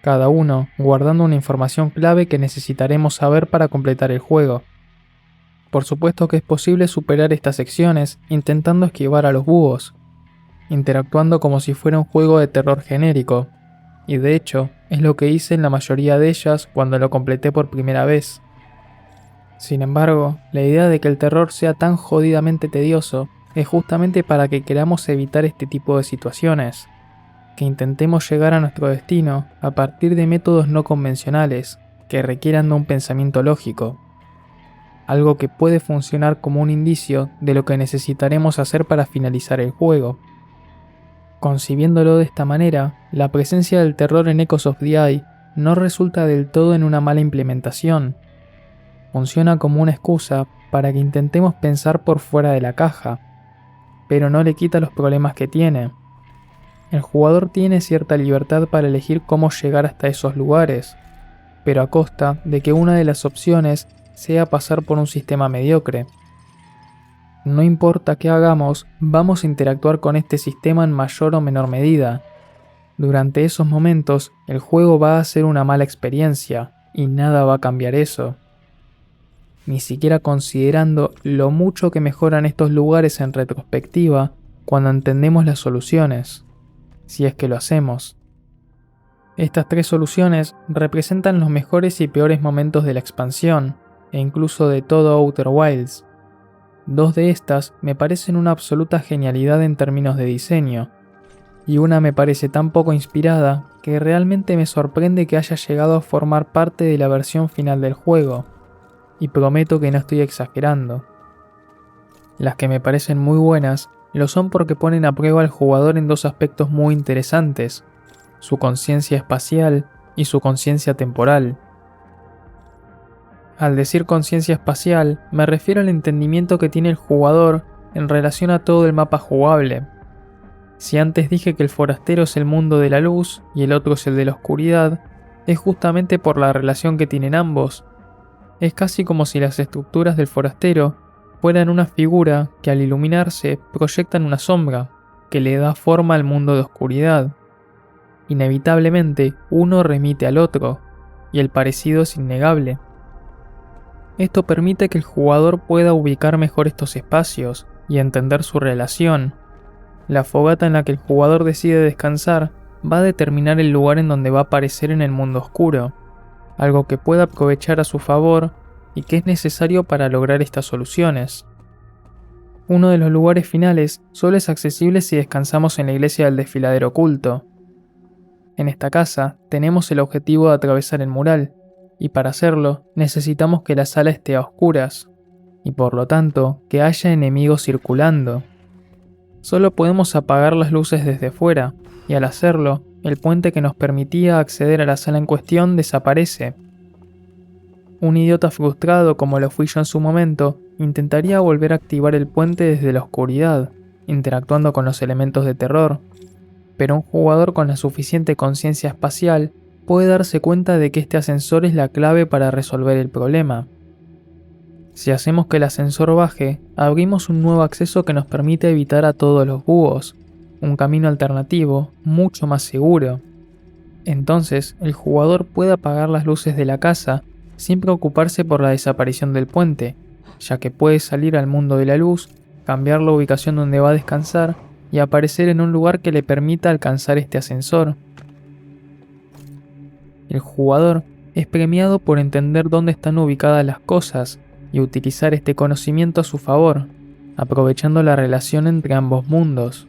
cada uno guardando una información clave que necesitaremos saber para completar el juego. Por supuesto que es posible superar estas secciones intentando esquivar a los búhos, interactuando como si fuera un juego de terror genérico, y de hecho es lo que hice en la mayoría de ellas cuando lo completé por primera vez. Sin embargo, la idea de que el terror sea tan jodidamente tedioso es justamente para que queramos evitar este tipo de situaciones, que intentemos llegar a nuestro destino a partir de métodos no convencionales que requieran de un pensamiento lógico, algo que puede funcionar como un indicio de lo que necesitaremos hacer para finalizar el juego. Concibiéndolo de esta manera, la presencia del terror en Echoes of the Eye no resulta del todo en una mala implementación. Funciona como una excusa para que intentemos pensar por fuera de la caja, pero no le quita los problemas que tiene. El jugador tiene cierta libertad para elegir cómo llegar hasta esos lugares, pero a costa de que una de las opciones sea pasar por un sistema mediocre. No importa qué hagamos, vamos a interactuar con este sistema en mayor o menor medida. Durante esos momentos, el juego va a ser una mala experiencia, y nada va a cambiar eso. Ni siquiera considerando lo mucho que mejoran estos lugares en retrospectiva cuando entendemos las soluciones, si es que lo hacemos. Estas 3 soluciones representan los mejores y peores momentos de la expansión, e incluso de todo Outer Wilds. 2 de estas me parecen una absoluta genialidad en términos de diseño, y una me parece tan poco inspirada que realmente me sorprende que haya llegado a formar parte de la versión final del juego, y prometo que no estoy exagerando. Las que me parecen muy buenas lo son porque ponen a prueba al jugador en 2 aspectos muy interesantes: su conciencia espacial y su conciencia temporal. Al decir conciencia espacial, me refiero al entendimiento que tiene el jugador en relación a todo el mapa jugable. Si antes dije que el forastero es el mundo de la luz y el otro es el de la oscuridad, es justamente por la relación que tienen ambos. Es casi como si las estructuras del forastero fueran una figura que al iluminarse proyectan una sombra que le da forma al mundo de oscuridad. Inevitablemente, uno remite al otro, y el parecido es innegable. Esto permite que el jugador pueda ubicar mejor estos espacios y entender su relación. La fogata en la que el jugador decide descansar va a determinar el lugar en donde va a aparecer en el mundo oscuro, algo que pueda aprovechar a su favor y que es necesario para lograr estas soluciones. Uno de los lugares finales solo es accesible si descansamos en la iglesia del desfiladero oculto. En esta casa tenemos el objetivo de atravesar el mural, y para hacerlo necesitamos que la sala esté a oscuras, y por lo tanto que haya enemigos circulando, solo podemos apagar las luces desde fuera, y al hacerlo, el puente que nos permitía acceder a la sala en cuestión desaparece. Un idiota frustrado como lo fui yo en su momento, intentaría volver a activar el puente desde la oscuridad, interactuando con los elementos de terror, pero un jugador con la suficiente conciencia espacial puede darse cuenta de que este ascensor es la clave para resolver el problema. Si hacemos que el ascensor baje, abrimos un nuevo acceso que nos permite evitar a todos los búhos, un camino alternativo mucho más seguro. Entonces, el jugador puede apagar las luces de la casa sin preocuparse por la desaparición del puente, ya que puede salir al mundo de la luz, cambiar la ubicación donde va a descansar y aparecer en un lugar que le permita alcanzar este ascensor. El jugador es premiado por entender dónde están ubicadas las cosas y utilizar este conocimiento a su favor, aprovechando la relación entre ambos mundos.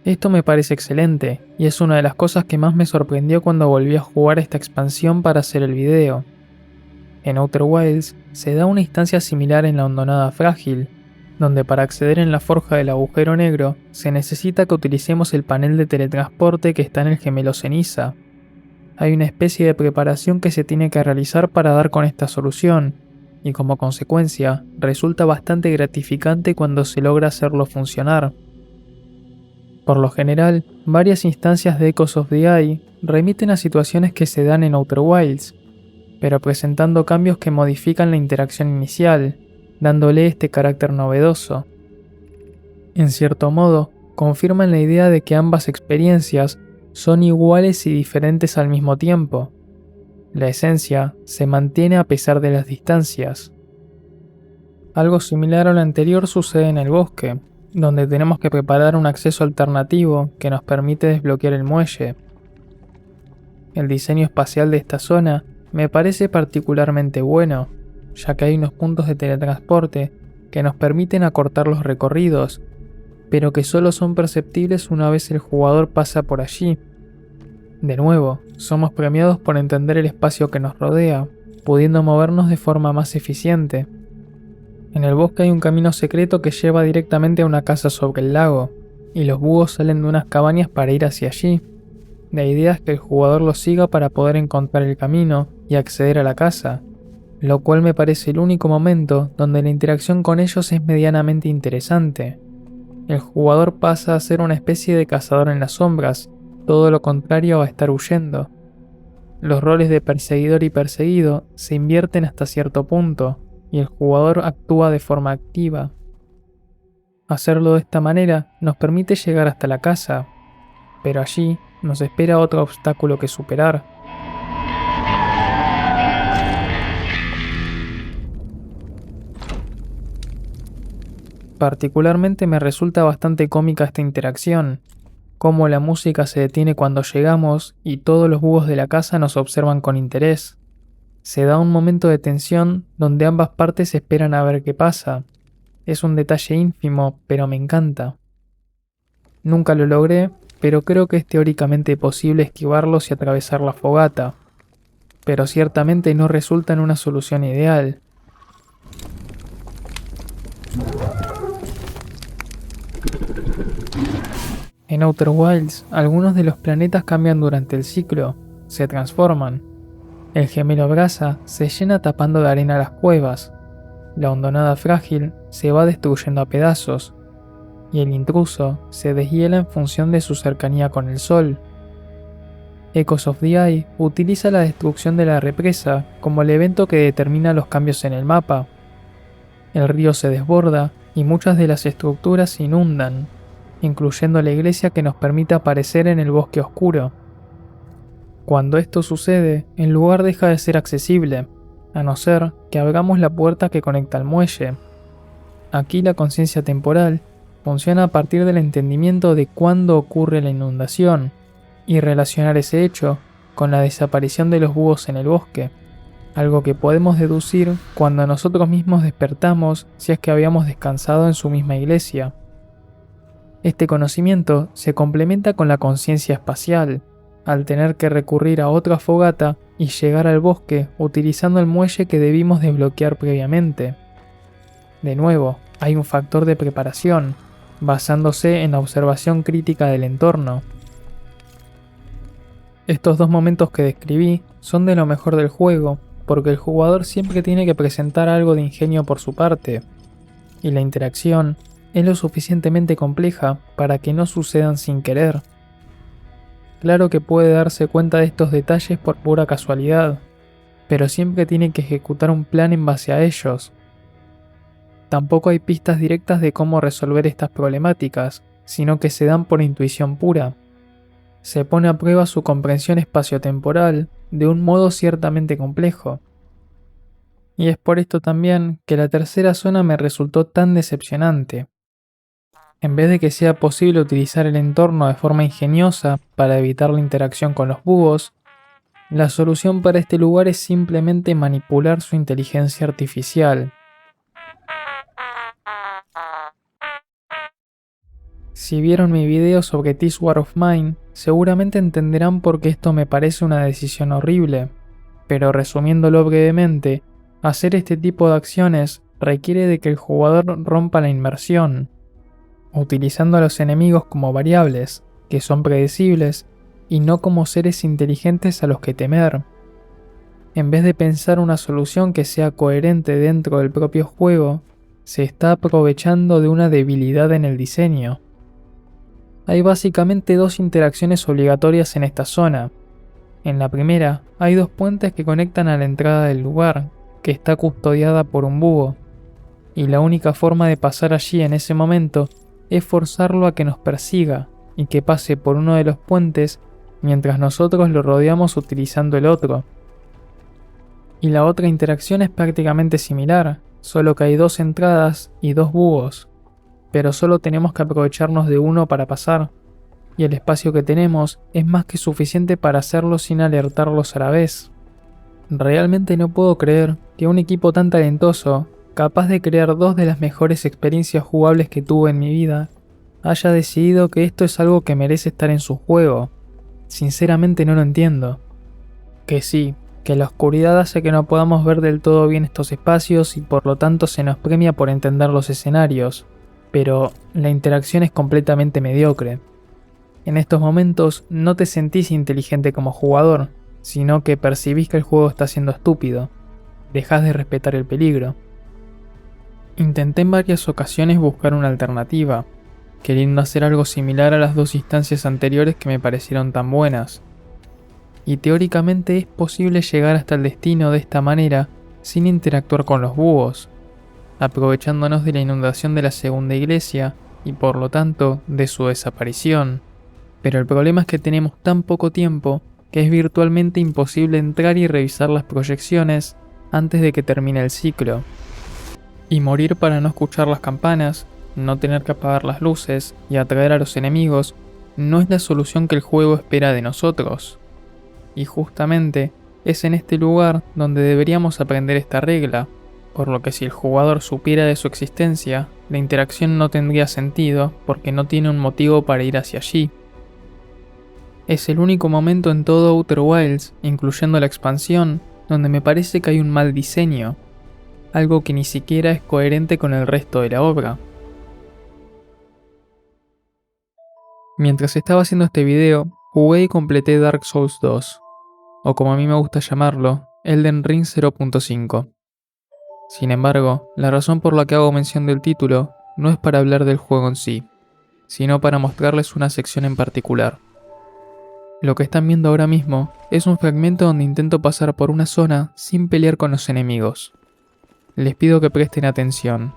Esto me parece excelente, y es una de las cosas que más me sorprendió cuando volví a jugar esta expansión para hacer el video. En Outer Wilds se da una instancia similar en la hondonada frágil, donde para acceder en la forja del agujero negro se necesita que utilicemos el panel de teletransporte que está en el gemelo ceniza. Hay una especie de preparación que se tiene que realizar para dar con esta solución, y como consecuencia resulta bastante gratificante cuando se logra hacerlo funcionar. Por lo general, varias instancias de Echoes of the Eye remiten a situaciones que se dan en Outer Wilds, pero presentando cambios que modifican la interacción inicial, dándole este carácter novedoso. En cierto modo, confirman la idea de que ambas experiencias son iguales y diferentes al mismo tiempo. La esencia se mantiene a pesar de las distancias. Algo similar a lo anterior sucede en el bosque, donde tenemos que preparar un acceso alternativo que nos permite desbloquear el muelle. El diseño espacial de esta zona me parece particularmente bueno, ya que hay unos puntos de teletransporte que nos permiten acortar los recorridos, pero que solo son perceptibles una vez el jugador pasa por allí. De nuevo, somos premiados por entender el espacio que nos rodea, pudiendo movernos de forma más eficiente. En el bosque hay un camino secreto que lleva directamente a una casa sobre el lago, y los búhos salen de unas cabañas para ir hacia allí. La idea es que el jugador los siga para poder encontrar el camino y acceder a la casa, lo cual me parece el único momento donde la interacción con ellos es medianamente interesante. El jugador pasa a ser una especie de cazador en las sombras, todo lo contrario a estar huyendo. Los roles de perseguidor y perseguido se invierten hasta cierto punto, y el jugador actúa de forma activa. Hacerlo de esta manera nos permite llegar hasta la casa, pero allí nos espera otro obstáculo que superar. Particularmente me resulta bastante cómica esta interacción, cómo la música se detiene cuando llegamos y todos los búhos de la casa nos observan con interés. Se da un momento de tensión donde ambas partes esperan a ver qué pasa. Es un detalle ínfimo, pero me encanta. Nunca lo logré, pero creo que es teóricamente posible esquivarlos y atravesar la fogata. Pero ciertamente no resulta en una solución ideal. En Outer Wilds, algunos de los planetas cambian durante el ciclo, se transforman. El gemelo brasa se llena tapando de arena las cuevas, la hondonada frágil se va destruyendo a pedazos, y el intruso se deshiela en función de su cercanía con el sol. Echoes of the Eye utiliza la destrucción de la represa como el evento que determina los cambios en el mapa. El río se desborda y muchas de las estructuras se inundan, incluyendo la iglesia que nos permite aparecer en el bosque oscuro. Cuando esto sucede, el lugar deja de ser accesible, a no ser que abramos la puerta que conecta al muelle. Aquí la conciencia temporal funciona a partir del entendimiento de cuándo ocurre la inundación, y relacionar ese hecho con la desaparición de los búhos en el bosque, algo que podemos deducir cuando nosotros mismos despertamos si es que habíamos descansado en su misma iglesia. Este conocimiento se complementa con la conciencia espacial, al tener que recurrir a otra fogata y llegar al bosque utilizando el muelle que debimos desbloquear previamente. De nuevo, hay un factor de preparación, basándose en la observación crítica del entorno. Estos dos momentos que describí son de lo mejor del juego, porque el jugador siempre tiene que presentar algo de ingenio por su parte, y la interacción es lo suficientemente compleja para que no sucedan sin querer. Claro que puede darse cuenta de estos detalles por pura casualidad, pero siempre tiene que ejecutar un plan en base a ellos. Tampoco hay pistas directas de cómo resolver estas problemáticas, sino que se dan por intuición pura. Se pone a prueba su comprensión espaciotemporal de un modo ciertamente complejo. Y es por esto también que la tercera zona me resultó tan decepcionante. En vez de que sea posible utilizar el entorno de forma ingeniosa para evitar la interacción con los búhos, la solución para este lugar es simplemente manipular su inteligencia artificial. Si vieron mi video sobre This War of Mine, seguramente entenderán por qué esto me parece una decisión horrible, pero resumiéndolo brevemente, hacer este tipo de acciones requiere de que el jugador rompa la inmersión, utilizando a los enemigos como variables, que son predecibles, y no como seres inteligentes a los que temer. En vez de pensar una solución que sea coherente dentro del propio juego, se está aprovechando de una debilidad en el diseño. Hay básicamente dos interacciones obligatorias en esta zona. En la primera, hay dos puentes que conectan a la entrada del lugar, que está custodiada por un búho, y la única forma de pasar allí en ese momento es forzarlo a que nos persiga y que pase por uno de los puentes mientras nosotros lo rodeamos utilizando el otro. Y la otra interacción es prácticamente similar, solo que hay dos entradas y dos búhos, pero solo tenemos que aprovecharnos de uno para pasar, y el espacio que tenemos es más que suficiente para hacerlo sin alertarlos a la vez. Realmente no puedo creer que un equipo tan talentoso, capaz de crear dos de las mejores experiencias jugables que tuve en mi vida, haya decidido que esto es algo que merece estar en su juego. Sinceramente no lo entiendo. Que sí, que la oscuridad hace que no podamos ver del todo bien estos espacios y por lo tanto se nos premia por entender los escenarios, pero la interacción es completamente mediocre. En estos momentos no te sentís inteligente como jugador, sino que percibís que el juego está siendo estúpido. Dejás de respetar el peligro. Intenté en varias ocasiones buscar una alternativa, queriendo hacer algo similar a las dos instancias anteriores que me parecieron tan buenas. Y teóricamente es posible llegar hasta el destino de esta manera sin interactuar con los búhos, aprovechándonos de la inundación de la segunda iglesia y por lo tanto de su desaparición. Pero el problema es que tenemos tan poco tiempo que es virtualmente imposible entrar y revisar las proyecciones antes de que termine el ciclo. Y morir para no escuchar las campanas, no tener que apagar las luces y atraer a los enemigos no es la solución que el juego espera de nosotros. Y justamente es en este lugar donde deberíamos aprender esta regla, por lo que si el jugador supiera de su existencia, la interacción no tendría sentido porque no tiene un motivo para ir hacia allí. Es el único momento en todo Outer Wilds, incluyendo la expansión, donde me parece que hay un mal diseño, algo que ni siquiera es coherente con el resto de la obra. Mientras estaba haciendo este video, jugué y completé Dark Souls 2, o como a mí me gusta llamarlo, Elden Ring 0.5. Sin embargo, la razón por la que hago mención del título no es para hablar del juego en sí, sino para mostrarles una sección en particular. Lo que están viendo ahora mismo es un fragmento donde intento pasar por una zona sin pelear con los enemigos. Les pido que presten atención.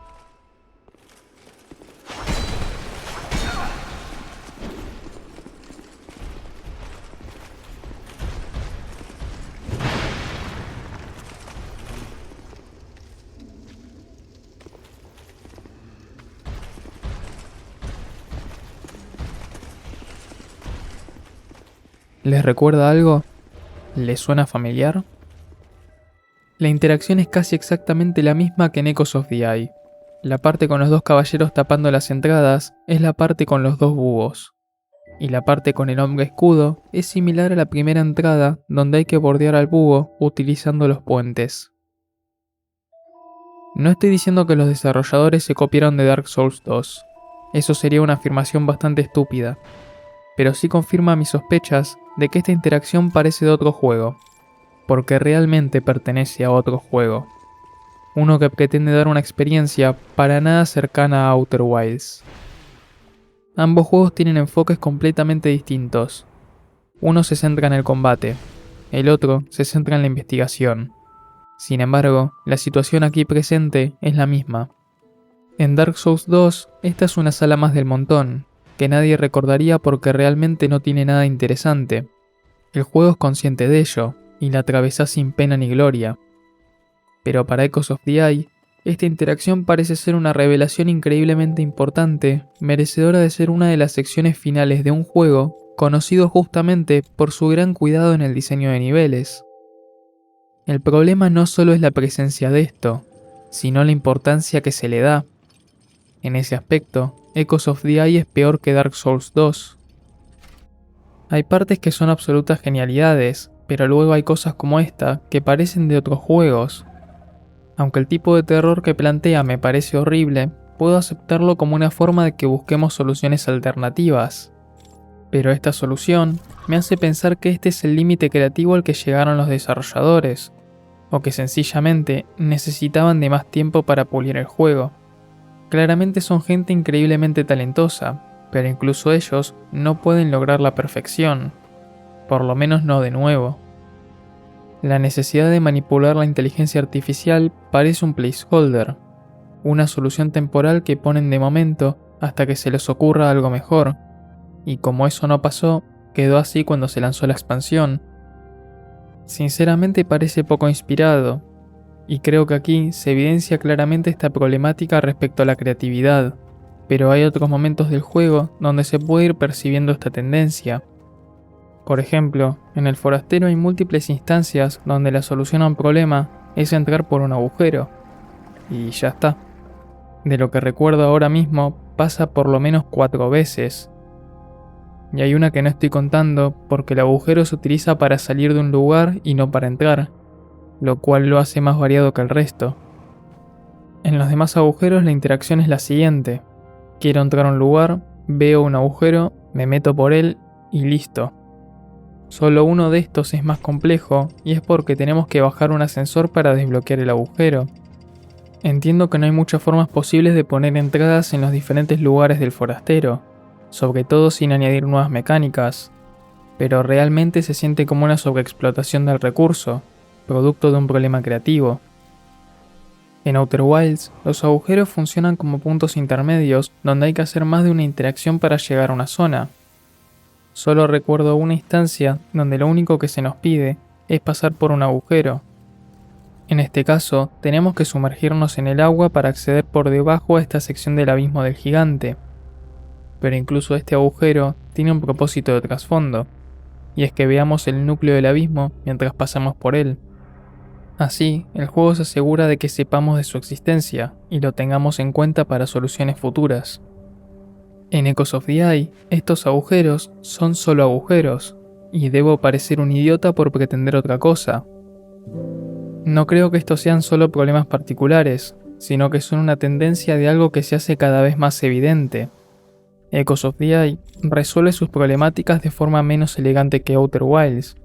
¿Les recuerda algo? ¿Les suena familiar? La interacción es casi exactamente la misma que en Echoes of the Eye. La parte con los dos caballeros tapando las entradas es la parte con los dos búhos. Y la parte con el hombre escudo es similar a la primera entrada donde hay que bordear al búho utilizando los puentes. No estoy diciendo que los desarrolladores se copiaron de Dark Souls 2. Eso sería una afirmación bastante estúpida, pero sí confirma mis sospechas de que esta interacción parece de otro juego, porque realmente pertenece a otro juego, uno que pretende dar una experiencia para nada cercana a Outer Wilds. Ambos juegos tienen enfoques completamente distintos. Uno se centra en el combate, el otro se centra en la investigación. Sin embargo, la situación aquí presente es la misma. En Dark Souls 2, esta es una sala más del montón, que nadie recordaría porque realmente no tiene nada interesante. El juego es consciente de ello, y la atravesás sin pena ni gloria. Pero para Echoes of the Eye, esta interacción parece ser una revelación increíblemente importante, merecedora de ser una de las secciones finales de un juego conocido justamente por su gran cuidado en el diseño de niveles. El problema no solo es la presencia de esto, sino la importancia que se le da. En ese aspecto, Echoes of the Eye es peor que Dark Souls 2. Hay partes que son absolutas genialidades, pero luego hay cosas como esta que parecen de otros juegos. Aunque el tipo de terror que plantea me parece horrible, puedo aceptarlo como una forma de que busquemos soluciones alternativas. Pero esta solución me hace pensar que este es el límite creativo al que llegaron los desarrolladores, o que sencillamente necesitaban de más tiempo para pulir el juego. Claramente son gente increíblemente talentosa, pero incluso ellos no pueden lograr la perfección, por lo menos no de nuevo. La necesidad de manipular la inteligencia artificial parece un placeholder, una solución temporal que ponen de momento hasta que se les ocurra algo mejor, y como eso no pasó, quedó así cuando se lanzó la expansión. Sinceramente parece poco inspirado, y creo que aquí se evidencia claramente esta problemática respecto a la creatividad, pero hay otros momentos del juego donde se puede ir percibiendo esta tendencia. Por ejemplo, en el forastero hay múltiples instancias donde la solución a un problema es entrar por un agujero, y ya está. De lo que recuerdo ahora mismo, pasa por lo menos 4 veces. Y hay una que no estoy contando porque el agujero se utiliza para salir de un lugar y no para entrar, lo cual lo hace más variado que el resto. En los demás agujeros la interacción es la siguiente. Quiero entrar a un lugar, veo un agujero, me meto por él y listo. Solo uno de estos es más complejo y es porque tenemos que bajar un ascensor para desbloquear el agujero. Entiendo que no hay muchas formas posibles de poner entradas en los diferentes lugares del forastero, sobre todo sin añadir nuevas mecánicas, pero realmente se siente como una sobreexplotación del recurso, producto de un problema creativo. En Outer Wilds, los agujeros funcionan como puntos intermedios donde hay que hacer más de una interacción para llegar a una zona. Solo recuerdo una instancia donde lo único que se nos pide es pasar por un agujero. En este caso, tenemos que sumergirnos en el agua para acceder por debajo a esta sección del abismo del gigante. Pero incluso este agujero tiene un propósito de trasfondo, y es que veamos el núcleo del abismo mientras pasamos por él. Así, el juego se asegura de que sepamos de su existencia y lo tengamos en cuenta para soluciones futuras. En Echoes of the Eye, estos agujeros son solo agujeros, y debo parecer un idiota por pretender otra cosa. No creo que estos sean solo problemas particulares, sino que son una tendencia de algo que se hace cada vez más evidente. Echoes of the Eye resuelve sus problemáticas de forma menos elegante que Outer Wilds,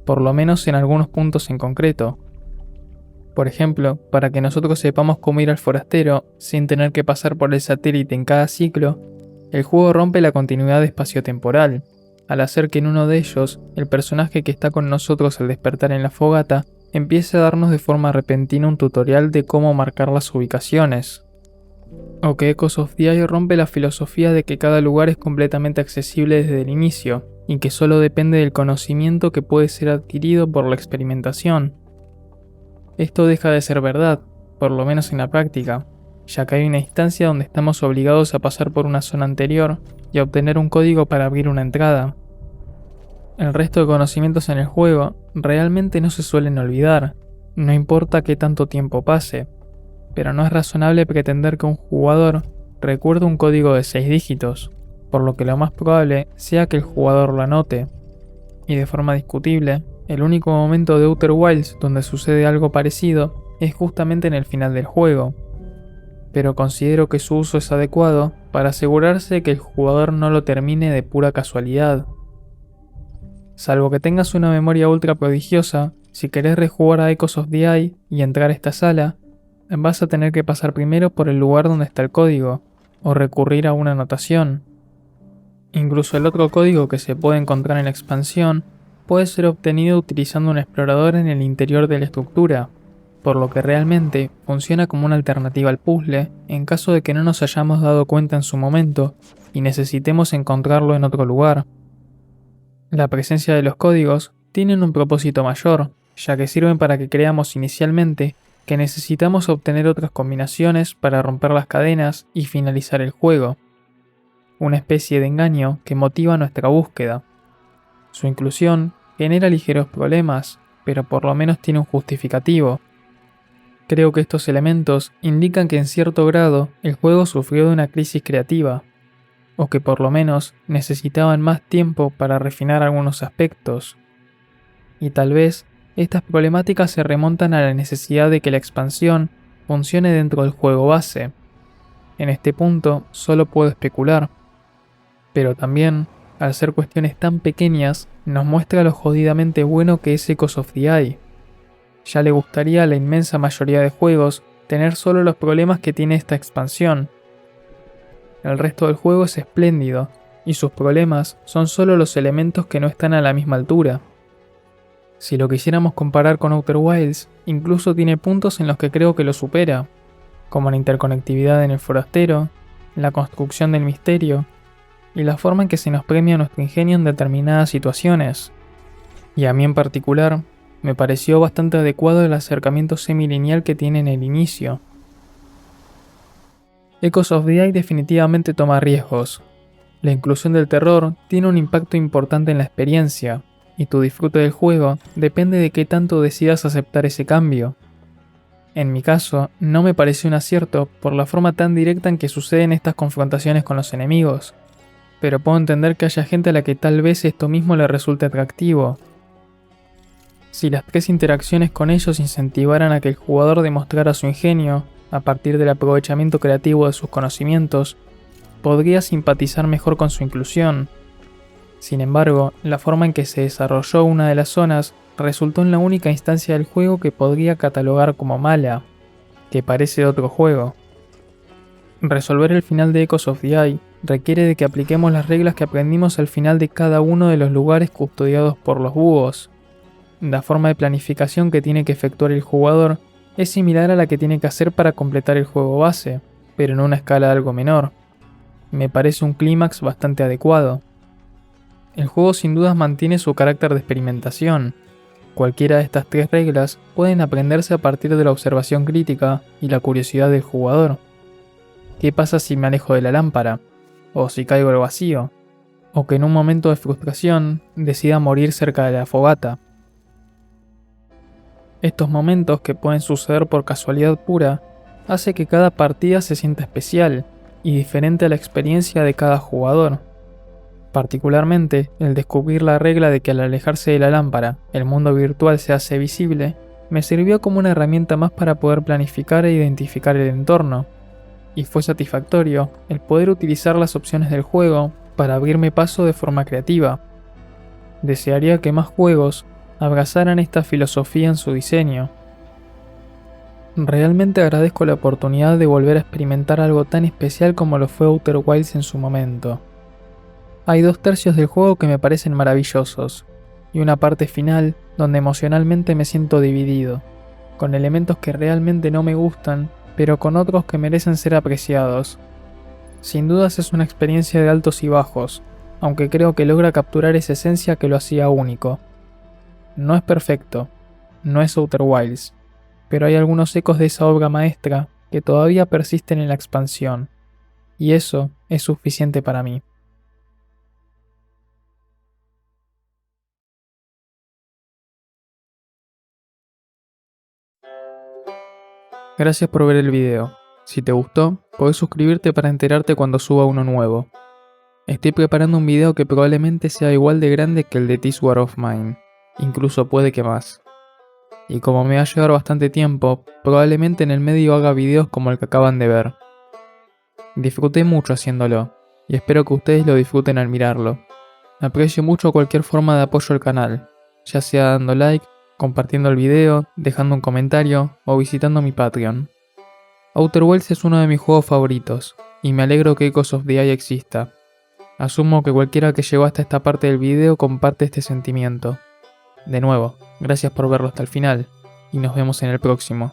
por lo menos en algunos puntos en concreto. Por ejemplo, para que nosotros sepamos cómo ir al forastero sin tener que pasar por el satélite en cada ciclo, el juego rompe la continuidad espacio-temporal, al hacer que en uno de ellos, el personaje que está con nosotros al despertar en la fogata, empiece a darnos de forma repentina un tutorial de cómo marcar las ubicaciones. O que Echoes of the Eye rompe la filosofía de que cada lugar es completamente accesible desde el inicio, y que solo depende del conocimiento que puede ser adquirido por la experimentación. Esto deja de ser verdad, por lo menos en la práctica, ya que hay una instancia donde estamos obligados a pasar por una zona anterior y a obtener un código para abrir una entrada. El resto de conocimientos en el juego realmente no se suelen olvidar, no importa qué tanto tiempo pase, pero no es razonable pretender que un jugador recuerde un código de 6 dígitos, por lo que lo más probable sea que el jugador lo anote. Y de forma discutible, el único momento de Outer Wilds donde sucede algo parecido es justamente en el final del juego. pero considero que su uso es adecuado para asegurarse de que el jugador no lo termine de pura casualidad. Salvo que tengas una memoria ultra prodigiosa, si querés rejugar a Echoes of the Eye y entrar a esta sala, vas a tener que pasar primero por el lugar donde está el código, o recurrir a una anotación. Incluso el otro código que se puede encontrar en la expansión puede ser obtenido utilizando un explorador en el interior de la estructura, por lo que realmente funciona como una alternativa al puzzle en caso de que no nos hayamos dado cuenta en su momento y necesitemos encontrarlo en otro lugar. La presencia de los códigos tienen un propósito mayor, ya que sirven para que creamos inicialmente que necesitamos obtener otras combinaciones para romper las cadenas y finalizar el juego. Una especie de engaño que motiva nuestra búsqueda. Su inclusión genera ligeros problemas, pero por lo menos tiene un justificativo. Creo que estos elementos indican que en cierto grado el juego sufrió de una crisis creativa, o que por lo menos necesitaban más tiempo para refinar algunos aspectos. Y tal vez estas problemáticas se remontan a la necesidad de que la expansión funcione dentro del juego base. En este punto solo puedo especular, pero también, al ser cuestiones tan pequeñas, nos muestra lo jodidamente bueno que es Echoes of the Eye. Ya le gustaría a la inmensa mayoría de juegos tener solo los problemas que tiene esta expansión. El resto del juego es espléndido, y sus problemas son solo los elementos que no están a la misma altura. Si lo quisiéramos comparar con Outer Wilds, incluso tiene puntos en los que creo que lo supera, como la interconectividad en el forastero, la construcción del misterio, y la forma en que se nos premia nuestro ingenio en determinadas situaciones. Y a mí en particular, me pareció bastante adecuado el acercamiento semilineal que tiene en el inicio. Echoes of the Eye definitivamente toma riesgos. La inclusión del terror tiene un impacto importante en la experiencia, y tu disfrute del juego depende de qué tanto decidas aceptar ese cambio. En mi caso, no me pareció un acierto por la forma tan directa en que suceden estas confrontaciones con los enemigos, pero puedo entender que haya gente a la que tal vez esto mismo le resulte atractivo. Si las 3 interacciones con ellos incentivaran a que el jugador demostrara su ingenio a partir del aprovechamiento creativo de sus conocimientos, podría simpatizar mejor con su inclusión. Sin embargo, la forma en que se desarrolló una de las zonas resultó en la única instancia del juego que podría catalogar como mala, que parece de otro juego. Resolver el final de Echoes of the Eye requiere de que apliquemos las reglas que aprendimos al final de cada uno de los lugares custodiados por los búhos. La forma de planificación que tiene que efectuar el jugador es similar a la que tiene que hacer para completar el juego base, pero en una escala algo menor. Me parece un clímax bastante adecuado. El juego sin dudas mantiene su carácter de experimentación. Cualquiera de estas 3 reglas pueden aprenderse a partir de la observación crítica y la curiosidad del jugador. ¿Qué pasa si me alejo de la lámpara? ¿O si caigo al vacío? ¿O que en un momento de frustración decida morir cerca de la fogata? Estos momentos, que pueden suceder por casualidad pura, hace que cada partida se sienta especial y diferente a la experiencia de cada jugador. Particularmente, el descubrir la regla de que al alejarse de la lámpara, el mundo virtual se hace visible, me sirvió como una herramienta más para poder planificar e identificar el entorno, y fue satisfactorio el poder utilizar las opciones del juego para abrirme paso de forma creativa. Desearía que más juegos abrazaran esta filosofía en su diseño. Realmente agradezco la oportunidad de volver a experimentar algo tan especial como lo fue Outer Wilds en su momento. Hay 2/3 del juego que me parecen maravillosos, y una parte final donde emocionalmente me siento dividido, con elementos que realmente no me gustan, pero con otros que merecen ser apreciados. Sin dudas es una experiencia de altos y bajos, aunque creo que logra capturar esa esencia que lo hacía único. No es perfecto, no es Outer Wilds, pero hay algunos ecos de esa obra maestra que todavía persisten en la expansión, y eso es suficiente para mí. Gracias por ver el video. Si te gustó, podés suscribirte para enterarte cuando suba uno nuevo. Estoy preparando un video que probablemente sea igual de grande que el de This War of Mine, incluso puede que más. Y como me va a llevar bastante tiempo, probablemente en el medio haga videos como el que acaban de ver. Disfruté mucho haciéndolo, y espero que ustedes lo disfruten al mirarlo. Aprecio mucho cualquier forma de apoyo al canal, ya sea dando like, compartiendo el video, dejando un comentario o visitando mi Patreon. Outer Wilds es uno de mis juegos favoritos, y me alegro que Echoes of the Eye exista. Asumo que cualquiera que llegó hasta esta parte del video comparte este sentimiento. De nuevo, gracias por verlo hasta el final, y nos vemos en el próximo.